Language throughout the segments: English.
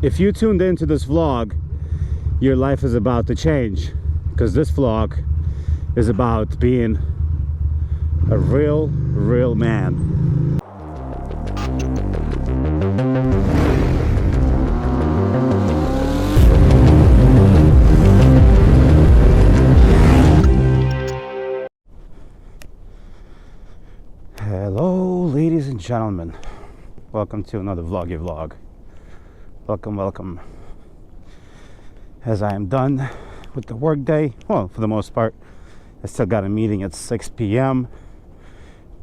If you tuned into this vlog, your life is about to change, because this vlog is about being a real man. Hello, ladies and gentlemen. Welcome to another vloggy vlog. Welcome. As I am done with the workday, well, for the most part, I still got a meeting at 6 p.m.,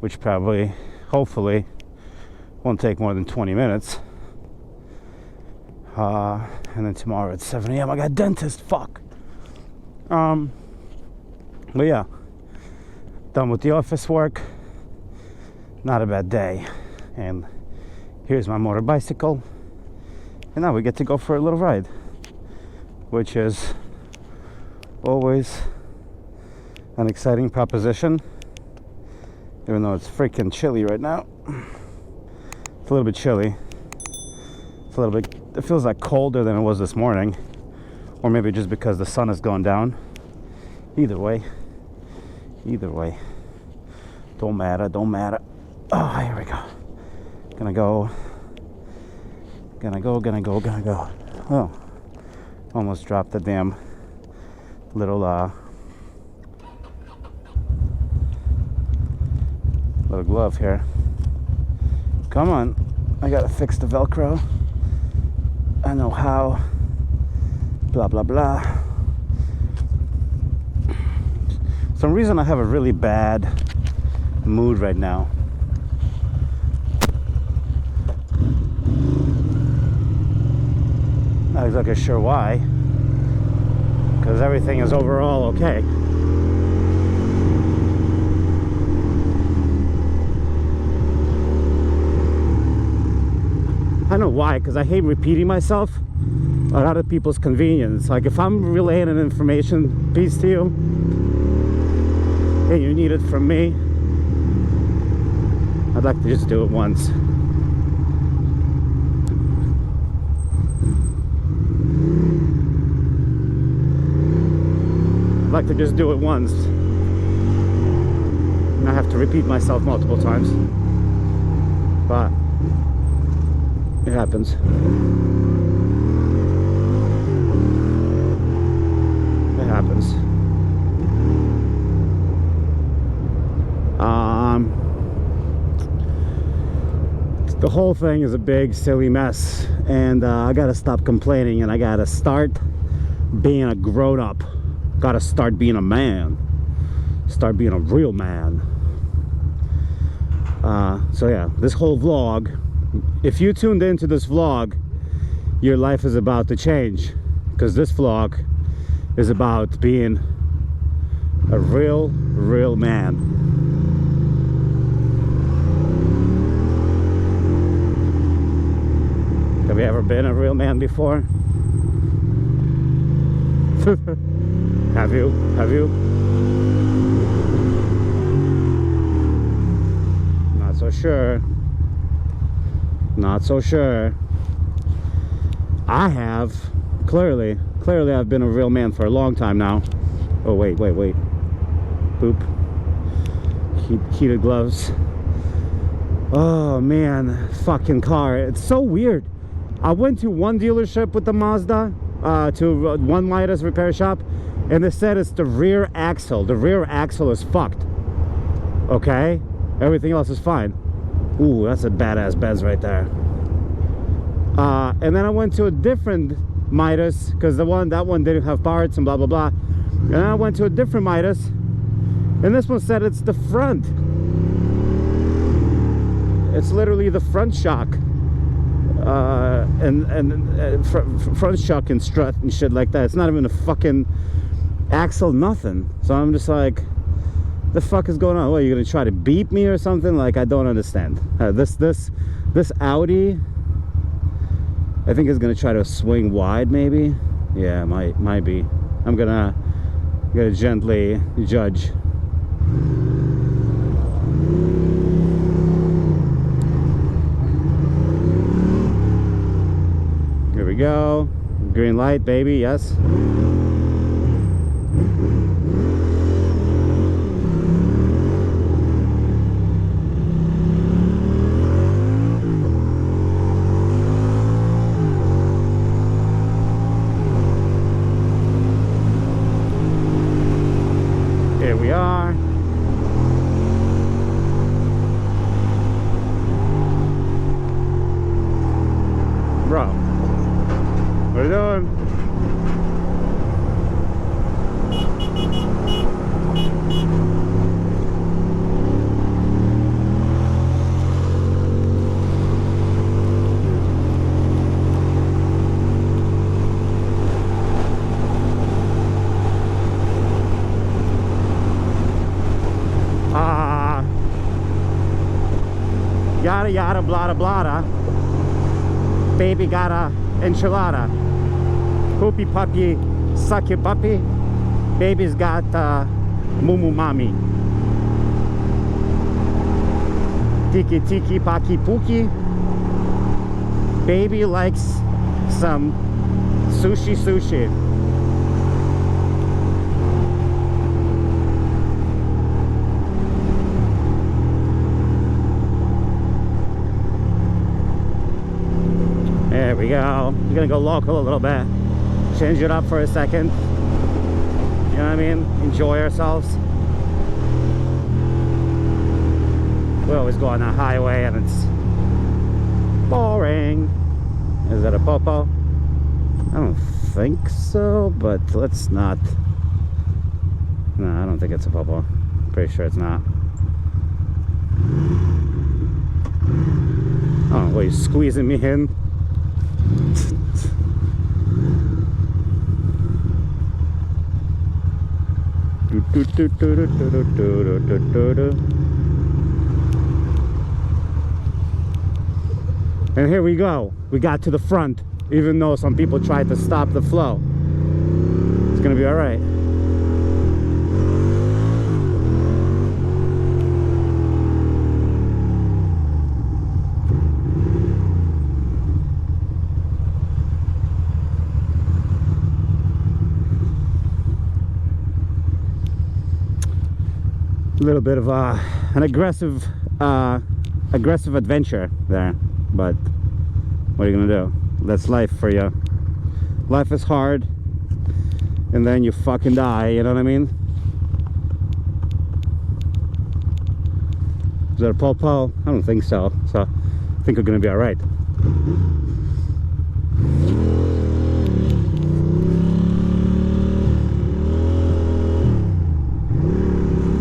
which probably, hopefully, won't take more than 20 minutes. And then tomorrow at 7 a.m. I got dentist, fuck. But yeah, done with the office work. Not a bad day. And here's my motor bicycle. And now we get to go for a little ride, which is always an exciting proposition, even though it's freaking chilly right now. It's a little bit chilly. It's a little bit, it feels like colder than it was this morning, or maybe just because the sun has gone down. Either way, don't matter. Oh, here we go. Gonna go. Oh, almost dropped the damn little glove here. Come on, I gotta fix the Velcro. I know how. Blah blah blah. For some reason I have a really bad mood right now. Not exactly sure why, because everything is overall okay. I know why, because I hate repeating myself at other people's convenience. Like if I'm relaying an information piece to you and you need it from me, I'd like to just do it once. Like to just do it once and I have to repeat myself multiple times, but it happens. The whole thing is a big silly mess, and I gotta stop complaining and I gotta start being a grown-up. Gotta start being a man. Start being a real man. So yeah, this whole vlog, if you tuned into this vlog, your life is about to change, because this vlog is about being a real man. Have you ever been a real man before? Have you? Not so sure. I have. Clearly I've been a real man for a long time now. Oh, wait. Boop. Heated gloves. Oh, man. Fucking car. It's so weird. I went to one dealership with the Mazda, to one Midas repair shop, and they said it's the rear axle. The rear axle is fucked. Okay? Everything else is fine. Ooh, that's a badass Benz right there. And then I went to a different Midas, because that one didn't have parts and blah blah blah. And then I went to a different Midas, and this one said it's the front. It's literally the front shock. Front shock and strut and shit like that. It's not even a fucking axle, nothing. So I'm just like, the fuck is going on? What, you're gonna try to beat me or something? Like, I don't understand. This Audi, I think, is gonna try to swing wide, maybe. Yeah, might be. I'm gonna gently judge. Here we go. Green light, baby, yes. Here we are. Bro, what are you doing? Yada yada blada blada. Baby got a enchilada. Poopy puppy, suck your puppy. Baby's got mumu mami. Tiki tiki paki pookie. Baby likes some sushi sushi. There we go. We're gonna go local a little bit. Change it up for a second. You know what I mean? Enjoy ourselves. We always go on a highway and it's boring. Is that a popo? I don't think so, but let's not. No, I don't think it's a popo. Pretty sure it's not. Oh, well, he's squeezing me in. And here we go. We got to the front, even though some people tried to stop the flow. It's gonna be all right. A little bit of an aggressive adventure there, but what are you gonna do? That's life for you. Life is hard, and then you fucking die, you know what I mean? Is that a popo? I don't think so. So I think we're gonna be all right.